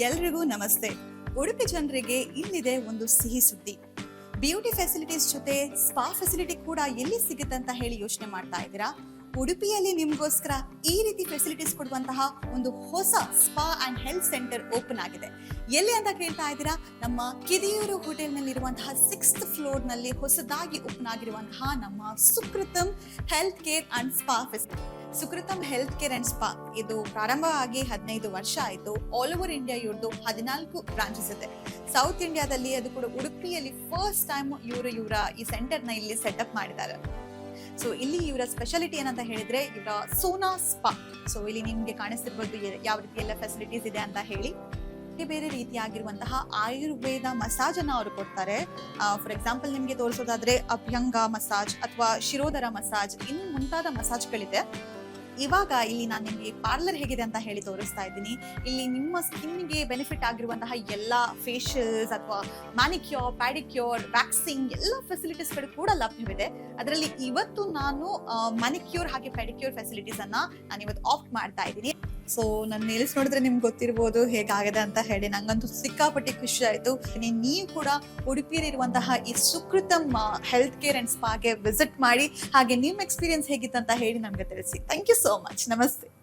ಎಲ್ರಿಗೂ ನಮಸ್ತೆ. ಉಡುಪಿ ಜನರಿಗೆ ಇಲ್ಲಿದೆ ಒಂದು ಸಿಹಿ ಸುದ್ದಿ. ಬ್ಯೂಟಿ ಫೆಸಿಲಿಟೀಸ್ ಜೊತೆ ಸ್ಪಾ ಫೆಸಿಲಿಟಿ ಕೂಡ ಎಲ್ಲಿ ಸಿಗುತ್ತೆ ಅಂತ ಹೇಳಿ ಯೋಚನೆ ಮಾಡ್ತಾ ಇದ್ದೀರಾ? ಉಡುಪಿಯಲ್ಲಿ ನಿಮ್ಗೋಸ್ಕರ ಈ ರೀತಿ ಫೆಸಿಲಿಟೀಸ್ ಕೊಡುವಂತಹ ಒಂದು ಹೊಸ spa and health centre open ಆಗಿದೆ. ಎಲ್ಲಿ ಅಂತ ಕೇಳ್ತಾ ಇದ್ದೀರಾ? ನಮ್ಮ ಕಿದಿಯೂರು ಹೋಟೆಲ್ನಲ್ಲಿರುವಂತಹ 6th ಫ್ಲೋರ್ ನಲ್ಲಿ ಹೊಸದಾಗಿ ಓಪನ್ ಆಗಿರುವಂತಹ ನಮ್ಮ Sukritam health care and spa facility. Sukritam health care and spa ಇದು ಪ್ರಾರಂಭ ಆಗಿ 15 ವರ್ಷ ಆಯಿತು. ಆಲ್ ಓವರ್ ಇಂಡಿಯಾ ಇವ್ರದ್ದು 14 ಬ್ರಾಂಚಸ್ ಇದೆ. ಸೌತ್ ಇಂಡಿಯಾದಲ್ಲಿ ಅದು ಕೂಡ ಉಡುಪಿಯಲ್ಲಿ ಫಸ್ಟ್ ಟೈಮ್ ಇವರ ಈ ಸೆಂಟರ್ನ ಇಲ್ಲಿ ಸೆಟಪ್ ಮಾಡಿದ್ದಾರೆ. ಸೊ ಇಲ್ಲಿ ಇವರ ಸ್ಪೆಷಾಲಿಟಿ ಏನಂತ ಹೇಳಿದ್ರೆ ಇವರ ಸೋನಾ ಸ್ಪಾ. ಸೊ ಇಲ್ಲಿ ನಿಮ್ಗೆ ಕಾಣಿಸ್ತಿರ್ಬೋದು ಯಾವ ರೀತಿ ಎಲ್ಲ ಫೆಸಿಲಿಟೀಸ್ ಇದೆ ಅಂತ ಹೇಳಿ. ಬೇರೆ ರೀತಿಯಾಗಿರುವಂತಹ ಆಯುರ್ವೇದ ಮಸಾಜ್ ಅನ್ನ ಅವರು ಕೊಡ್ತಾರೆ. ಫಾರ್ ಎಕ್ಸಾಂಪಲ್ ನಿಮ್ಗೆ ತೋರಿಸೋದಾದ್ರೆ ಅಭ್ಯಂಗ ಮಸಾಜ್ ಅಥವಾ ಶಿರೋಧರ ಮಸಾಜ್ ಇನ್ನು ಮುಂತಾದ ಮಸಾಜ್ಗಳಿದೆ. ಇವಾಗ ಇಲ್ಲಿ ನಾನು ನಿಮಗೆ ಪಾರ್ಲರ್ ಹೇಗಿದೆ ಅಂತ ಹೇಳಿ ತೋರಿಸ್ತಾ ಇದ್ದೀನಿ. ಇಲ್ಲಿ ನಿಮ್ಮ ಸ್ಕಿನ್ಗೆ ಬೆನಿಫಿಟ್ ಆಗಿರುವಂತಹ ಎಲ್ಲ ಫೇಶಿಯಲ್ಸ್ ಅಥವಾ ಮ್ಯಾನಿಕ್ಯೂರ್, ಪ್ಯಾಡಿಕ್ಯೂರ್, ವ್ಯಾಕ್ಸಿಂಗ್ ಎಲ್ಲ ಫೆಸಿಲಿಟೀಸ್ಗಳು ಕೂಡ ಲಭ್ಯವಿದೆ. ಅದರಲ್ಲಿ ಇವತ್ತು ನಾನು ಮ್ಯಾನಿಕ್ಯೂರ್ ಹಾಗೆ ಪ್ಯಾಡಿಕ್ಯೂರ್ ಫೆಸಿಲಿಟೀಸ್ ಅನ್ನ ನಾನು ಇವತ್ತು ಆಫ್ ಮಾಡ್ತಾ ಇದ್ದೀನಿ. ಸೊ ನನ್ನ ನೇಲ್ಸ್ ನೋಡಿದ್ರೆ ನಿಮ್ಗೆ ಗೊತ್ತಿರ್ಬೋದು ಹೇಗಾಗಿದೆ ಅಂತ ಹೇಳಿ. ನಂಗಂತೂ ಸಿಕ್ಕಾಪಟ್ಟೆ ಖುಷಿ ಆಯ್ತು. ನೀವು ಕೂಡ ಉಡುಪಿಯಲ್ಲಿರುವಂತಹ ಈ ಸುಕೃತಂ ಹೆಲ್ತ್ ಕೇರ್ ಅಂಡ್ ಸ್ಪಾಗೆ ವಿಸಿಟ್ ಮಾಡಿ ಹಾಗೆ ನಿಮ್ಮ ಎಕ್ಸ್ಪೀರಿಯನ್ಸ್ ಹೇಗಿತ್ತು ಅಂತ ಹೇಳಿ ನಮ್ಗೆ ತಿಳಿಸಿ. Thank you so much. ನಮಸ್ತೆ.